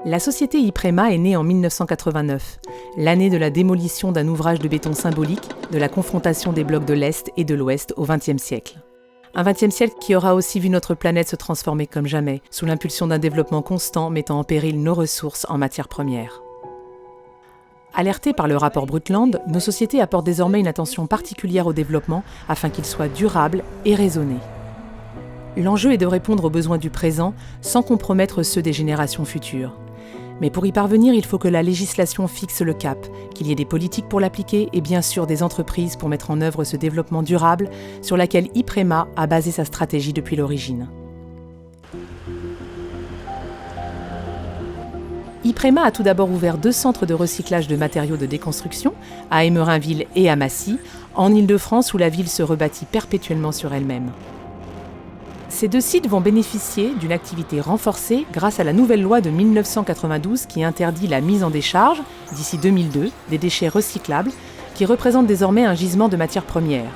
La société Iprema est née en 1989, l'année de la démolition d'un ouvrage de béton symbolique de la confrontation des blocs de l'Est et de l'Ouest au XXe siècle. Un XXe siècle qui aura aussi vu notre planète se transformer comme jamais, sous l'impulsion d'un développement constant mettant en péril nos ressources en matières premières. Alertées par le rapport Brundtland, nos sociétés apportent désormais une attention particulière au développement afin qu'il soit durable et raisonné. L'enjeu est de répondre aux besoins du présent sans compromettre ceux des générations futures. Mais pour y parvenir, il faut que la législation fixe le cap, qu'il y ait des politiques pour l'appliquer et bien sûr des entreprises pour mettre en œuvre ce développement durable sur laquelle Iprema a basé sa stratégie depuis l'origine. Iprema a tout d'abord ouvert 2 centres de recyclage de matériaux de déconstruction, à Emerainville et à Massy, en Île-de-France où la ville se rebâtit perpétuellement sur elle-même. Ces 2 sites vont bénéficier d'une activité renforcée grâce à la nouvelle loi de 1992 qui interdit la mise en décharge, d'ici 2002, des déchets recyclables, qui représentent désormais un gisement de matières premières.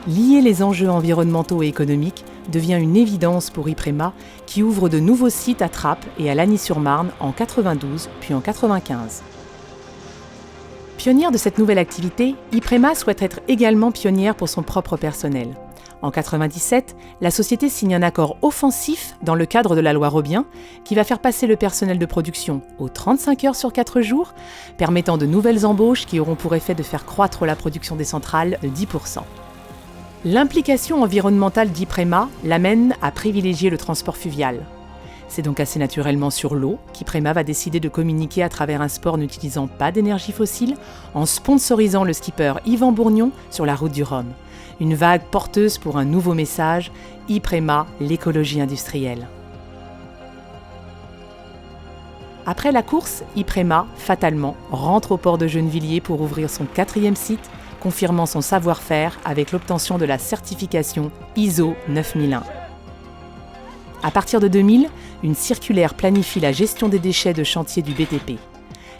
Lier les enjeux environnementaux et économiques devient une évidence pour Iprema, qui ouvre de nouveaux sites à Trappes et à Lagny-sur-Marne en 92 puis en 95. Pionnière de cette nouvelle activité, Iprema souhaite être également pionnière pour son propre personnel. En 1997, la société signe un accord offensif dans le cadre de la loi Robien qui va faire passer le personnel de production aux 35 heures sur 4 jours, permettant de nouvelles embauches qui auront pour effet de faire croître la production des centrales de 10%. L'implication environnementale d'Iprema l'amène à privilégier le transport fluvial. C'est donc assez naturellement sur l'eau qu'Iprema va décider de communiquer à travers un sport n'utilisant pas d'énergie fossile en sponsorisant le skipper Yvan Bourgnon sur la route du Rhum. Une vague porteuse pour un nouveau message, Iprema, l'écologie industrielle. Après la course, Iprema, fatalement, rentre au port de Gennevilliers pour ouvrir son 4e site, confirmant son savoir-faire avec l'obtention de la certification ISO 9001. À partir de 2000, une circulaire planifie la gestion des déchets de chantier du BTP.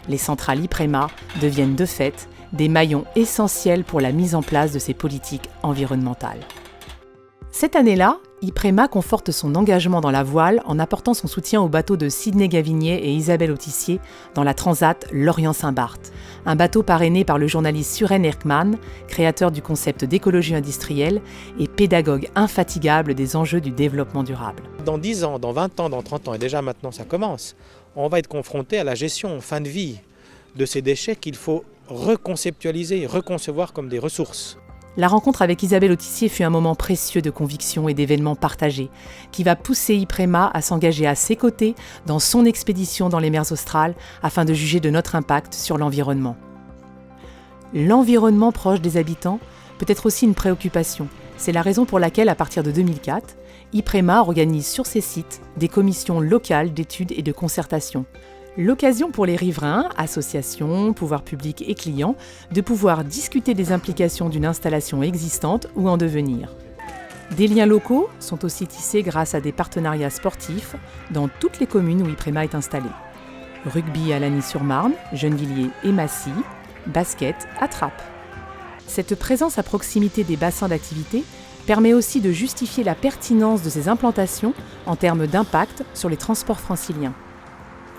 Les centrales Iprema deviennent de fait des maillons essentiels pour la mise en place de ces politiques environnementales. Cette année-là, Iprema conforte son engagement dans la voile en apportant son soutien aux bateaux de Sidney Gavinier et Isabelle Autissier dans la Transat Lorient-Saint-Barth, un bateau parrainé par le journaliste Suren Erkman, créateur du concept d'écologie industrielle et pédagogue infatigable des enjeux du développement durable. Dans 10 ans, dans 20 ans, dans 30 ans, et déjà maintenant ça commence, on va être confronté à la gestion en fin de vie de ces déchets qu'il faut reconceptualiser, reconcevoir comme des ressources. La rencontre avec Isabelle Autissier fut un moment précieux de conviction et d'événements partagés, qui va pousser Iprema à s'engager à ses côtés dans son expédition dans les mers australes afin de juger de notre impact sur l'environnement. L'environnement proche des habitants peut être aussi une préoccupation. C'est la raison pour laquelle, à partir de 2004, Iprema organise sur ses sites des commissions locales d'études et de concertation. L'occasion pour les riverains, associations, pouvoirs publics et clients de pouvoir discuter des implications d'une installation existante ou en devenir. Des liens locaux sont aussi tissés grâce à des partenariats sportifs dans toutes les communes où Iprema est installé. Rugby à Lagny-sur-Marne, Gennevilliers et Massy, basket à Trappes. Cette présence à proximité des bassins d'activité permet aussi de justifier la pertinence de ces implantations en termes d'impact sur les transports franciliens.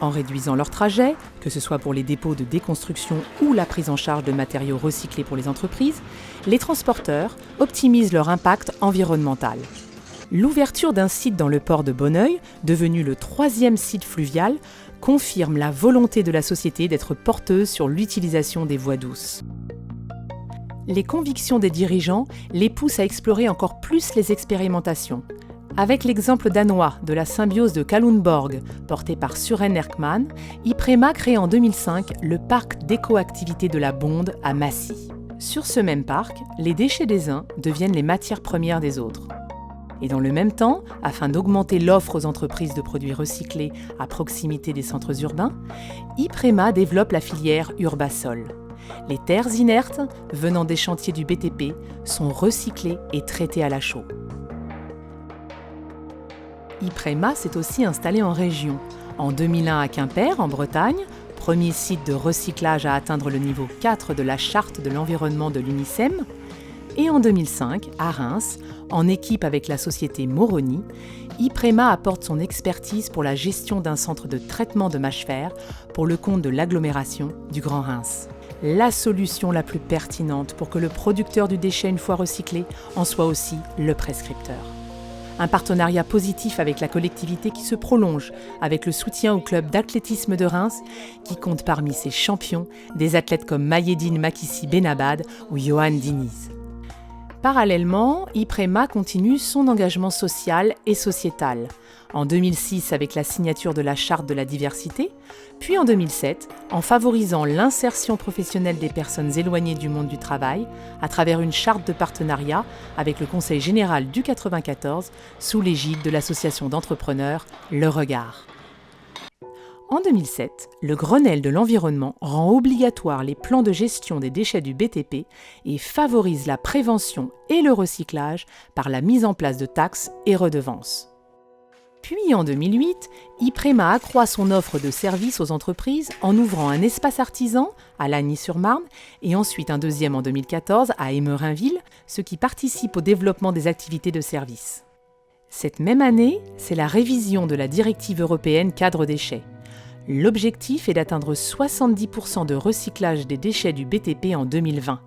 En réduisant leur trajet, que ce soit pour les dépôts de déconstruction ou la prise en charge de matériaux recyclés pour les entreprises, les transporteurs optimisent leur impact environnemental. L'ouverture d'un site dans le port de Bonneuil, devenu le 3e site fluvial, confirme la volonté de la société d'être porteuse sur l'utilisation des voies douces. Les convictions des dirigeants les poussent à explorer encore plus les expérimentations. Avec l'exemple danois de la symbiose de Kalundborg, porté par Suren Erkman, Iprema crée en 2005 le parc d'éco-activité de la Bonde à Massy. Sur ce même parc, les déchets des uns deviennent les matières premières des autres. Et dans le même temps, afin d'augmenter l'offre aux entreprises de produits recyclés à proximité des centres urbains, Iprema développe la filière Urbasol. Les terres inertes venant des chantiers du BTP sont recyclées et traitées à la chaux. Iprema s'est aussi installé en région. En 2001 à Quimper, en Bretagne, premier site de recyclage à atteindre le niveau 4 de la charte de l'environnement de l'UNICEM. Et en 2005, à Reims, en équipe avec la société Moroni, Iprema apporte son expertise pour la gestion d'un centre de traitement de mâche-fer pour le compte de l'agglomération du Grand Reims. La solution la plus pertinente pour que le producteur du déchet, une fois recyclé, en soit aussi le prescripteur. Un partenariat positif avec la collectivité qui se prolonge avec le soutien au club d'athlétisme de Reims qui compte parmi ses champions des athlètes comme Mayedine Makissi Benabad ou Johan Diniz. Parallèlement, Iprema continue son engagement social et sociétal. En 2006 avec la signature de la Charte de la diversité, puis en 2007 en favorisant l'insertion professionnelle des personnes éloignées du monde du travail à travers une charte de partenariat avec le Conseil général du 94 sous l'égide de l'association d'entrepreneurs Le Regard. En 2007, le Grenelle de l'environnement rend obligatoire les plans de gestion des déchets du BTP et favorise la prévention et le recyclage par la mise en place de taxes et redevances. Puis en 2008, Iprema accroît son offre de services aux entreprises en ouvrant un espace artisan à Lagny-sur-Marne et ensuite un deuxième en 2014 à Émerinville, ce qui participe au développement des activités de service. Cette même année, c'est la révision de la directive européenne cadre déchets. L'objectif est d'atteindre 70% de recyclage des déchets du BTP en 2020.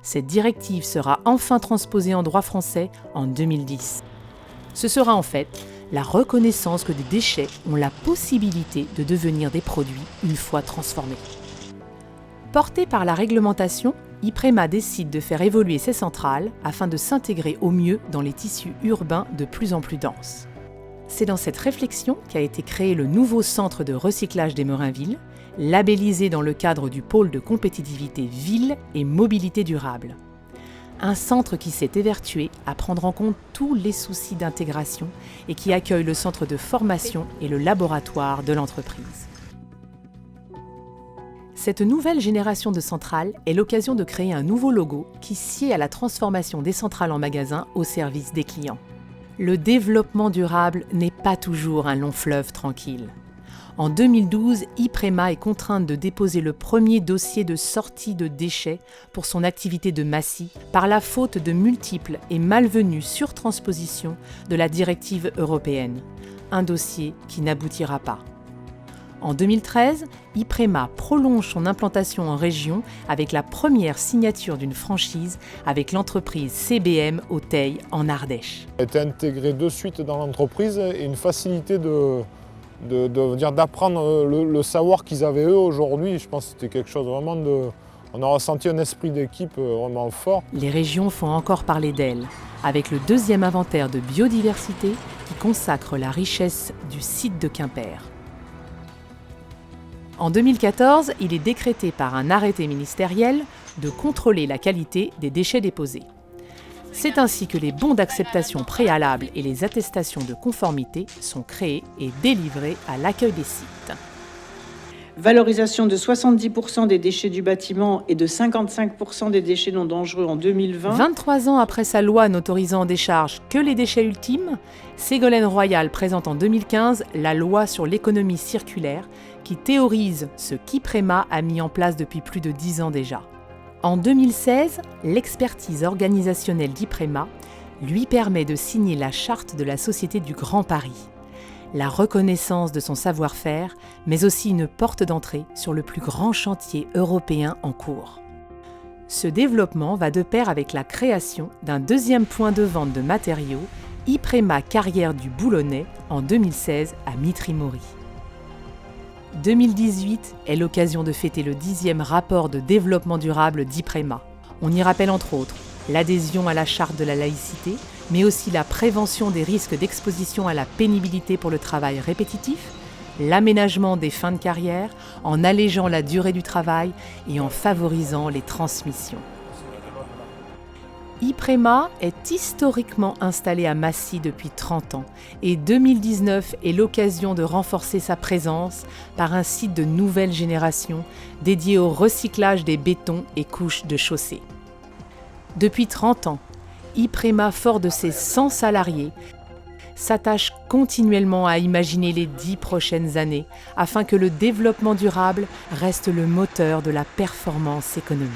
Cette directive sera enfin transposée en droit français en 2010. Ce sera en fait la reconnaissance que des déchets ont la possibilité de devenir des produits une fois transformés. Porté par la réglementation, Iprema décide de faire évoluer ses centrales afin de s'intégrer au mieux dans les tissus urbains de plus en plus denses. C'est dans cette réflexion qu'a été créé le nouveau centre de recyclage d'Émerinville, labellisé dans le cadre du pôle de compétitivité ville et mobilité durable. Un centre qui s'est évertué à prendre en compte tous les soucis d'intégration et qui accueille le centre de formation et le laboratoire de l'entreprise. Cette nouvelle génération de centrales est l'occasion de créer un nouveau logo qui sied à la transformation des centrales en magasins au service des clients. Le développement durable n'est pas toujours un long fleuve tranquille. En 2012, Iprema est contrainte de déposer le premier dossier de sortie de déchets pour son activité de Massy par la faute de multiples et malvenues surtranspositions de la directive européenne. Un dossier qui n'aboutira pas. En 2013, Iprema prolonge son implantation en région avec la première signature d'une franchise avec l'entreprise CBM au Teil en Ardèche. J'ai été intégré de suite dans l'entreprise et une facilité d'apprendre le savoir qu'ils avaient eux aujourd'hui. Je pense que c'était quelque chose vraiment on a ressenti un esprit d'équipe vraiment fort. Les régions font encore parler d'elles, avec le deuxième inventaire de biodiversité qui consacre la richesse du site de Quimper. En 2014, il est décrété par un arrêté ministériel de contrôler la qualité des déchets déposés. C'est ainsi que les bons d'acceptation préalables et les attestations de conformité sont créés et délivrés à l'accueil des sites. Valorisation de 70% des déchets du bâtiment et de 55% des déchets non dangereux en 2020. 23 ans après sa loi n'autorisant en décharge que les déchets ultimes, Ségolène Royal présente en 2015 la loi sur l'économie circulaire qui théorise ce qu'Iprema a mis en place depuis plus de 10 ans déjà. En 2016, l'expertise organisationnelle d'Iprema lui permet de signer la charte de la Société du Grand Paris. La reconnaissance de son savoir-faire, mais aussi une porte d'entrée sur le plus grand chantier européen en cours. Ce développement va de pair avec la création d'un deuxième point de vente de matériaux, Iprema Carrière du Boulonnais, en 2016 à Mitry-Mory. 2018 est l'occasion de fêter le 10e rapport de développement durable d'Iprema. On y rappelle entre autres l'adhésion à la charte de la laïcité, mais aussi la prévention des risques d'exposition à la pénibilité pour le travail répétitif, l'aménagement des fins de carrière, en allégeant la durée du travail et en favorisant les transmissions. Iprema est historiquement installé à Massy depuis 30 ans et 2019 est l'occasion de renforcer sa présence par un site de nouvelle génération dédié au recyclage des bétons et couches de chaussée. Depuis 30 ans, Iprema, fort de ses 100 salariés, s'attache continuellement à imaginer les 10 prochaines années afin que le développement durable reste le moteur de la performance économique.